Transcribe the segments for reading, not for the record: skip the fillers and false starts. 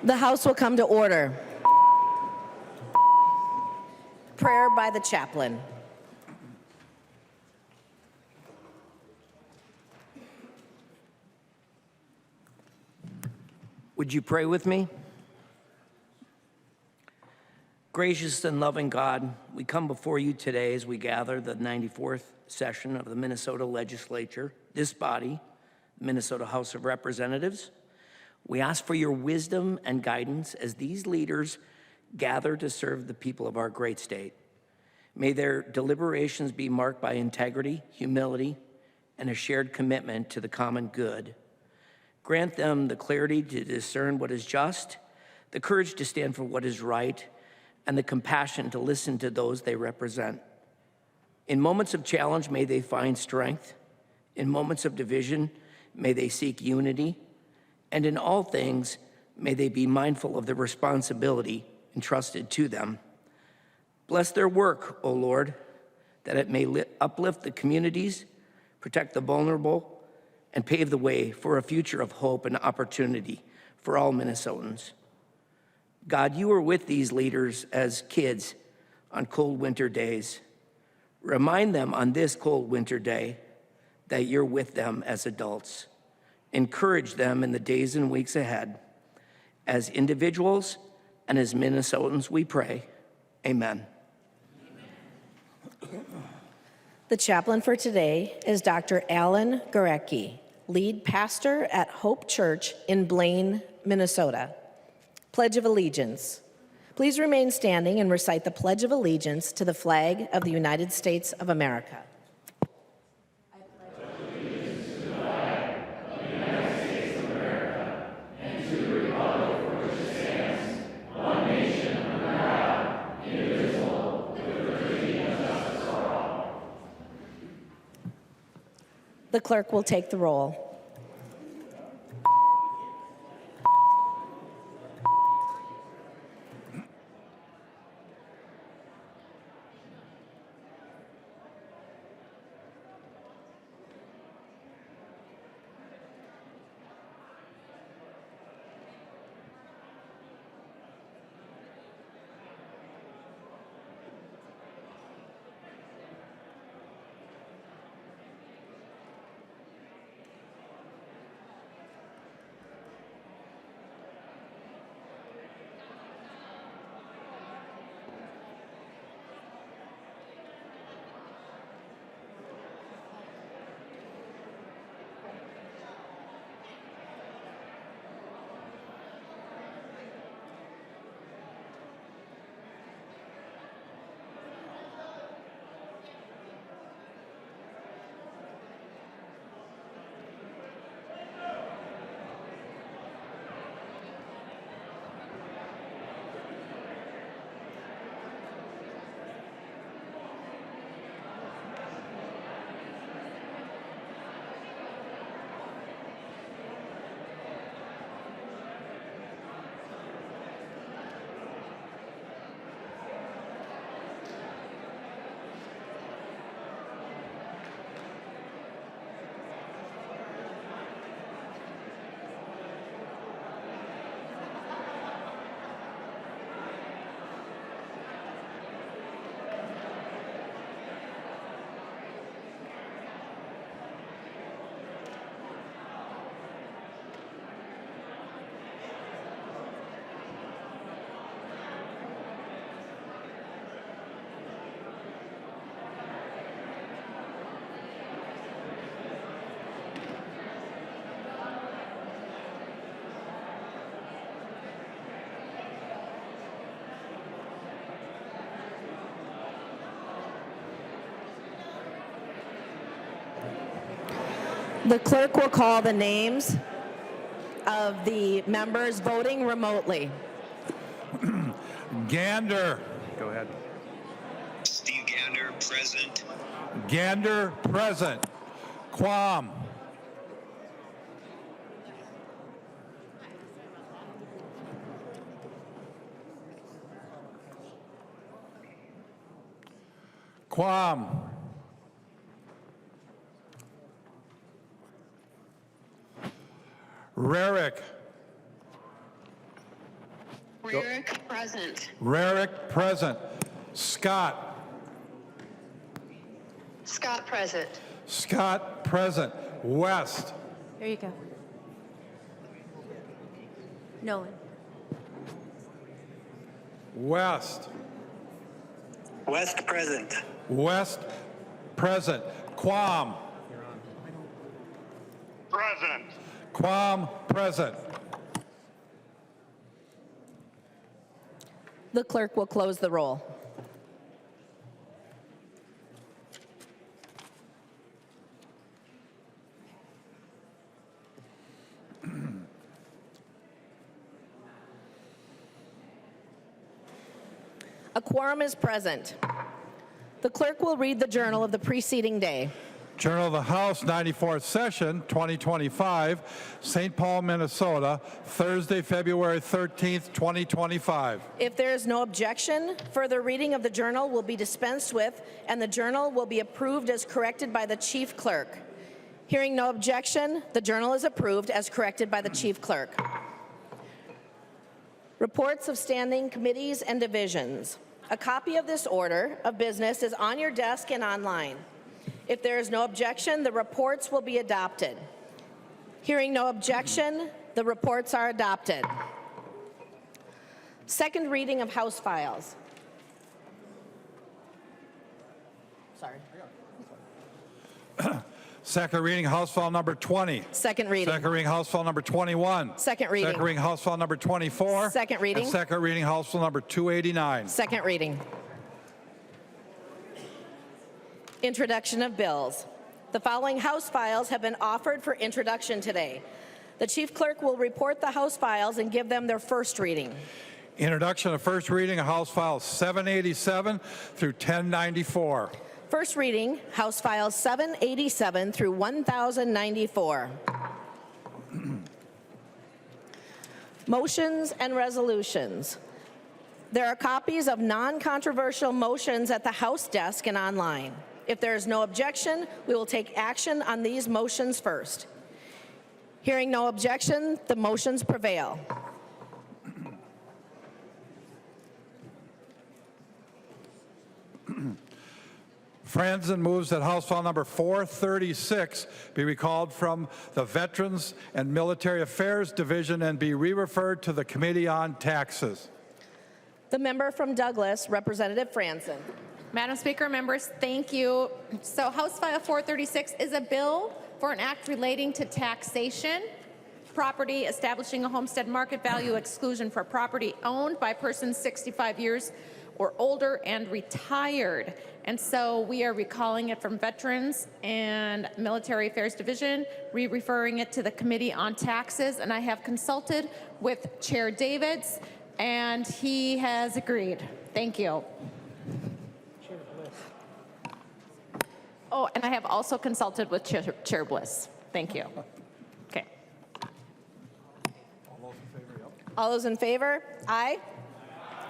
The House will come to order. Prayer by the chaplain. Would you pray with me? Gracious and loving God, we come before you today as we gather the 94th session of the Minnesota Legislature, this body, the Minnesota House of Representatives. We ask for your wisdom and guidance as these leaders gather to serve the people of our great state. May their deliberations be marked by integrity, humility, and a shared commitment to the common good. Grant them the clarity to discern what is just, the courage to stand for what is right, and the compassion to listen to those they represent. In moments of challenge, may they find strength. In moments of division, may they seek unity. And in all things, may they be mindful of the responsibility entrusted to them. Bless their work, O Lord, that it may uplift the communities, protect the vulnerable, and pave the way for a future of hope and opportunity for all Minnesotans. God, you were with these leaders as kids on cold winter days. Remind them on this cold winter day that you're with them as adults. Encourage them in the days and weeks ahead. As individuals and as Minnesotans, we pray. Amen. The chaplain for today is Dr. Alan Gorecki, lead pastor at Hope Church in Blaine, Minnesota. Pledge of Allegiance. Please remain standing and recite the Pledge of Allegiance to the flag of the United States of America. The clerk will take the roll. The clerk will call the names of the members voting remotely. Gander. Go ahead. Steve Gander, present. Gander, present. Quorum. Quorum. Rarick. Rarick, present. Rarick, present. Scott. Scott, present. Scott, present. West. There you go. Nolan. West. West present. West, present. Quam. Present. Quam, present. The clerk will close the roll. A quorum is present. The clerk will read the journal of the preceding day. Journal of the House, 94th Session, 2025, St. Paul, Minnesota, Thursday, February 13th, 2025. If there is no objection, further reading of the journal will be dispensed with, and the journal will be approved as corrected by the chief clerk. Hearing no objection, the journal is approved as corrected by the chief clerk. Reports of standing committees and divisions. A copy of this order of business is on your desk and online. If there is no objection, the reports will be adopted. Hearing no objection, the reports are adopted. Second reading of House files. Sorry. Second reading, House File number 20. Second reading. Second reading, House File number 21. Second reading. Second reading, House File number 24. Second reading. And second reading, House File number 289. Second reading. Introduction of bills. The following House files have been offered for introduction today. The chief clerk will report the House files and give them their first reading. Introduction of first reading of House Files 787 through 1094. First reading, House Files 787 through 1094. Motions and resolutions. There are copies of non-controversial motions at the House desk and online. If there is no objection, we will take action on these motions first. Hearing no objection, the motions prevail. Franzen moves that House File number 436 be recalled from the Veterans and Military Affairs Division and be re-referred to the Committee on Taxes. The member from Douglas, Representative Franzen. Madam Speaker, members, thank you. So House File 436 is a bill for an act relating to taxation, property, establishing a homestead market value exclusion for property owned by persons 65 years or older and retired. And so we are recalling it from Veterans and Military Affairs Division, re-referring it to the Committee on Taxes, and I have consulted with Chair Davids, and he has agreed. Thank you. Oh, and I have also consulted with Chair Bliss. Thank you. Okay. All those in favor? Aye.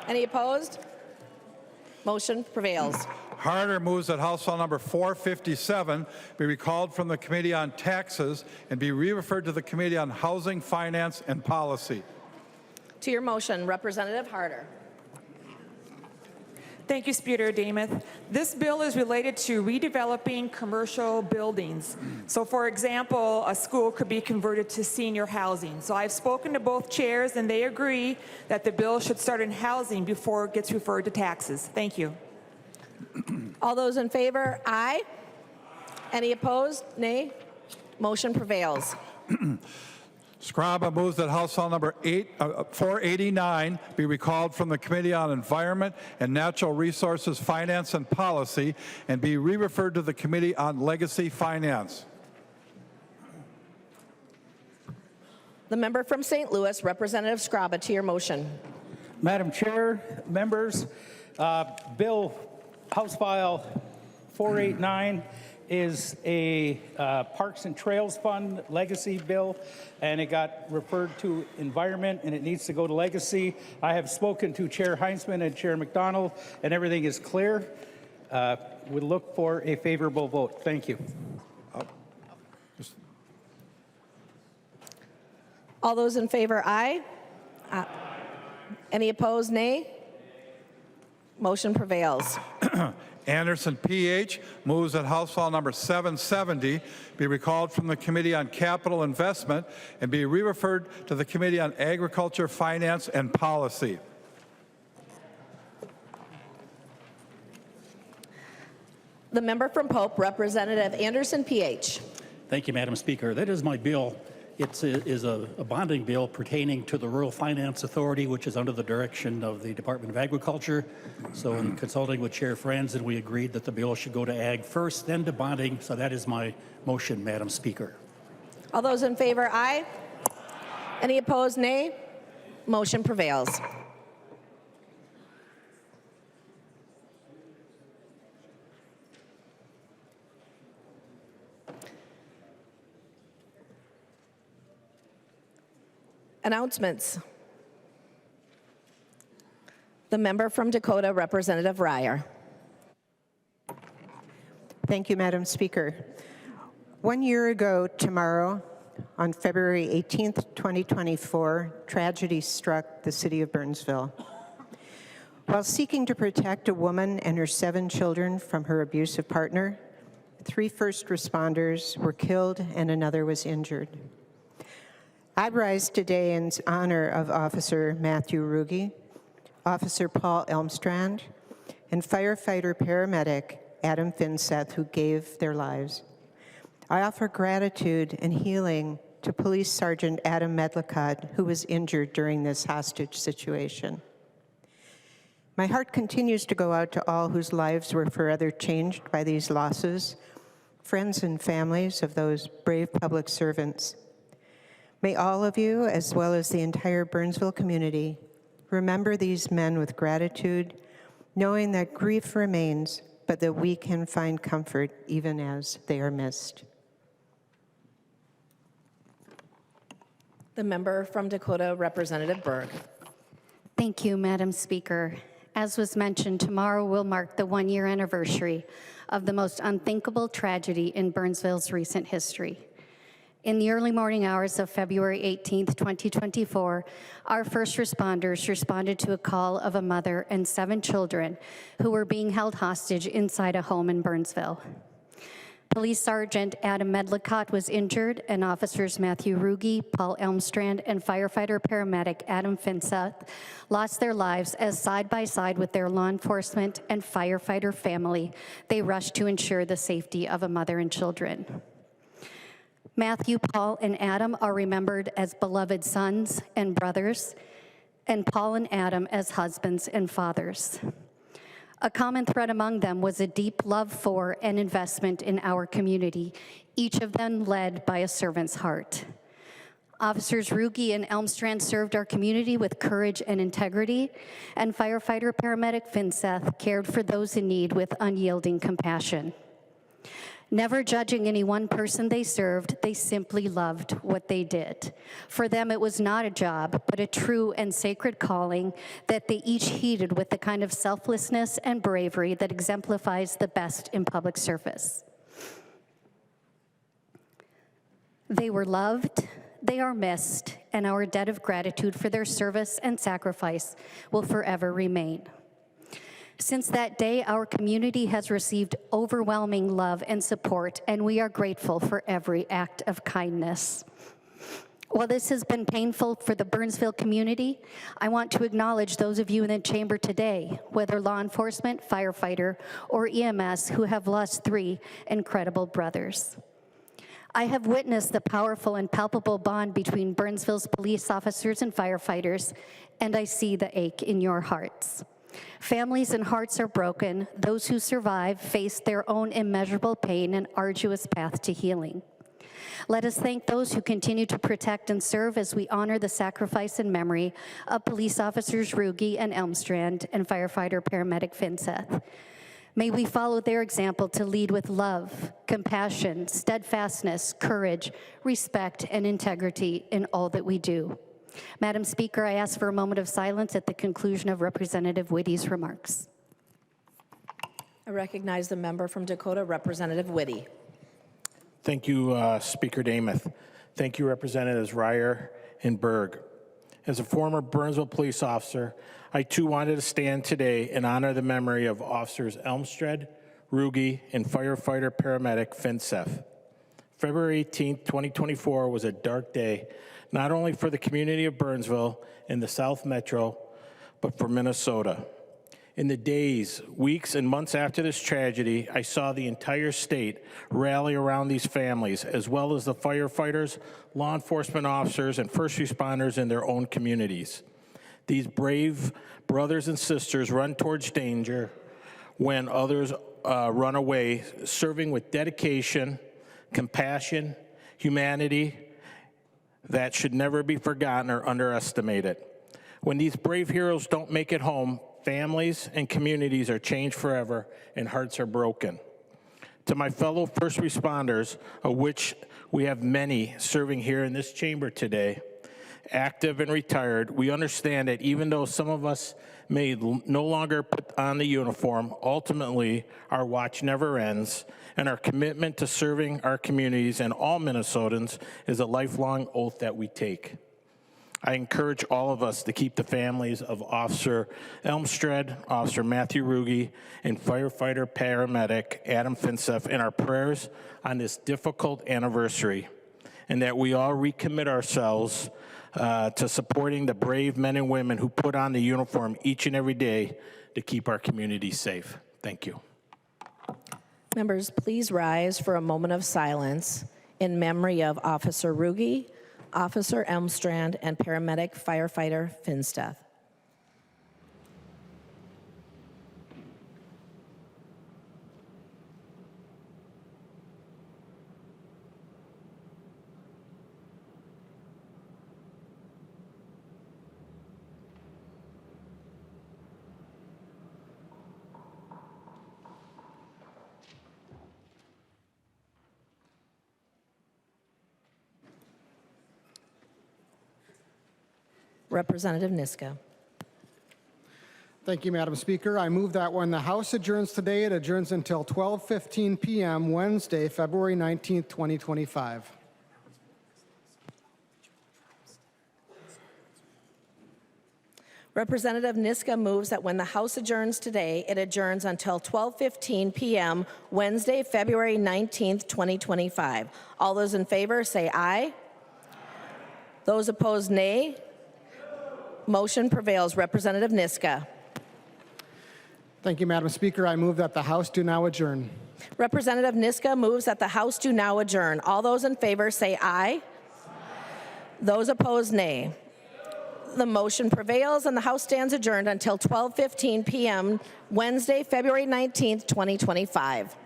Any opposed? Motion prevails. Harder moves that House File number 457 be recalled from the Committee on Taxes and be re-referred to the Committee on Housing, Finance, and Policy. To your motion, Representative Harder. Thank you, Speaker Demuth. This bill is related to redeveloping commercial buildings. So, for example, a school could be converted to senior housing. So I've spoken to both chairs, and they agree that the bill should start in housing before it gets referred to taxes. Thank you. All those in favor? Aye. Any opposed? Nay. Motion prevails. Scraba moves that House File number 489 be recalled from the Committee on Environment and Natural Resources, Finance, and Policy and be re-referred to the Committee on Legacy Finance. The member from St. Louis, Representative Scraba, to your motion. Madam Chair, members, Bill House File 489 is a Parks and Trails Fund legacy bill, and it got referred to Environment, and it needs to go to Legacy. I have spoken to Chair Heinzman and Chair McDonald, and everything is clear. We look for a favorable vote. Thank you. All those in favor? Aye. Any opposed, nay? Motion prevails. Anderson, PH, moves that House File Number 770 be recalled from the Committee on Capital Investment and be re-referred to the Committee on Agriculture, Finance, and Policy. The member from Pope, Representative Anderson, PH. Thank you, Madam Speaker. That is my bill. It is a bonding bill pertaining to the Rural Finance Authority, which is under the direction of the Department of Agriculture. So in consulting with Chair Franzen, we agreed that the bill should go to Ag first, then to bonding. So that is my motion, Madam Speaker. All those in favor, aye. Any opposed, nay? Motion prevails. Announcements. The member from Dakota, Representative Ryer. Thank you, Madam Speaker. 1 year ago tomorrow, on February 18th, 2024, tragedy struck the city of Burnsville. While seeking to protect a woman and her 7 children from her abusive partner, 3 first responders were killed and another was injured. I rise today in honor of Officer Matthew Ruge, Officer Paul Elmstrand, and firefighter-paramedic Adam Finseth, who gave their lives. I offer gratitude and healing to Police Sergeant Adam Medlicott, who was injured during this hostage situation. My heart continues to go out to all whose lives were forever changed by these losses, friends and families of those brave public servants. May all of you, as well as the entire Burnsville community, remember these men with gratitude, knowing that grief remains, but that we can find comfort even as they are missed. The member from Dakota, Representative Berg. Thank you, Madam Speaker. As was mentioned, tomorrow will mark the 1-year anniversary of the most unthinkable tragedy in Burnsville's recent history. In the early morning hours of February 18th, 2024, our first responders responded to a call of a mother and 7 children who were being held hostage inside a home in Burnsville. Police Sergeant Adam Medlicott was injured, and officers Matthew Ruge, Paul Elmstrand, and firefighter-paramedic Adam Finseth lost their lives as side by side with their law enforcement and firefighter family, they rushed to ensure the safety of a mother and children. Matthew, Paul, and Adam are remembered as beloved sons and brothers, and Paul and Adam as husbands and fathers. A common thread among them was a deep love for and investment in our community, each of them led by a servant's heart. Officers Ruge and Elmstrand served our community with courage and integrity, and firefighter-paramedic Finseth cared for those in need with unyielding compassion. Never judging any one person they served, they simply loved what they did. For them, it was not a job, but a true and sacred calling that they each heeded with the kind of selflessness and bravery that exemplifies the best in public service. They were loved, they are missed, and our debt of gratitude for their service and sacrifice will forever remain. Since that day, our community has received overwhelming love and support, and we are grateful for every act of kindness. While this has been painful for the Burnsville community, I want to acknowledge those of you in the chamber today, whether law enforcement, firefighter, or EMS, who have lost 3 incredible brothers. I have witnessed the powerful and palpable bond between Burnsville's police officers and firefighters, and I see the ache in your hearts. Families and hearts are broken. Those who survive face their own immeasurable pain and arduous path to healing. Let us thank those who continue to protect and serve as we honor the sacrifice and memory of police officers Ruge and Elmstrand and firefighter-paramedic Finseth. May we follow their example to lead with love, compassion, steadfastness, courage, respect, and integrity in all that we do. Madam Speaker, I ask for a moment of silence at the conclusion of Representative Whitty's remarks. I recognize the member from Dakota, Representative Whitty. Thank you, Speaker Damath. Thank you, Representatives Ryer and Berg. As a former Burnsville police officer, I too wanted to stand today and honor the memory of Officers Elmstead, Ruge, and firefighter paramedic Finseth. February 18, 2024 was a dark day, not only for the community of Burnsville and the South Metro, but for Minnesota. In the days, weeks, and months after this tragedy, I saw the entire state rally around these families, as well as the firefighters, law enforcement officers, and first responders in their own communities. These brave brothers and sisters run towards danger when others run away, serving with dedication, compassion, humanity that should never be forgotten or underestimated. When these brave heroes don't make it home, families and communities are changed forever and hearts are broken. To my fellow first responders, of which we have many serving here in this chamber today, active and retired, we understand that even though some of us may no longer put on the uniform, ultimately our watch never ends, and our commitment to serving our communities and all Minnesotans is a lifelong oath that we take. I encourage all of us to keep the families of Officer Elmstead, Officer Matthew Ruge, and firefighter paramedic Adam Finseth in our prayers on this difficult anniversary, and that we all recommit ourselves to supporting the brave men and women who put on the uniform each and every day to keep our community safe. Thank you. Members, please rise for a moment of silence in memory of Officer Ruge, Officer Elmstrand, and paramedic firefighter Finsteth. Representative Niska. Thank you, Madam Speaker. I move that when the House adjourns today, it adjourns until 12:15 p.m. Wednesday, February 19, 2025. Representative Niska moves that when the House adjourns today, it adjourns until 12:15 p.m. Wednesday, February 19, 2025. All those in favor say aye. Those opposed, nay. Motion prevails. Representative Niska. Thank you, Madam Speaker. I move that the House do now adjourn. Representative Niska moves that the House do now adjourn. All those in favor say aye. Those opposed, nay. The motion prevails and the House stands adjourned until 12:15 p.m. Wednesday, February 19th, 2025.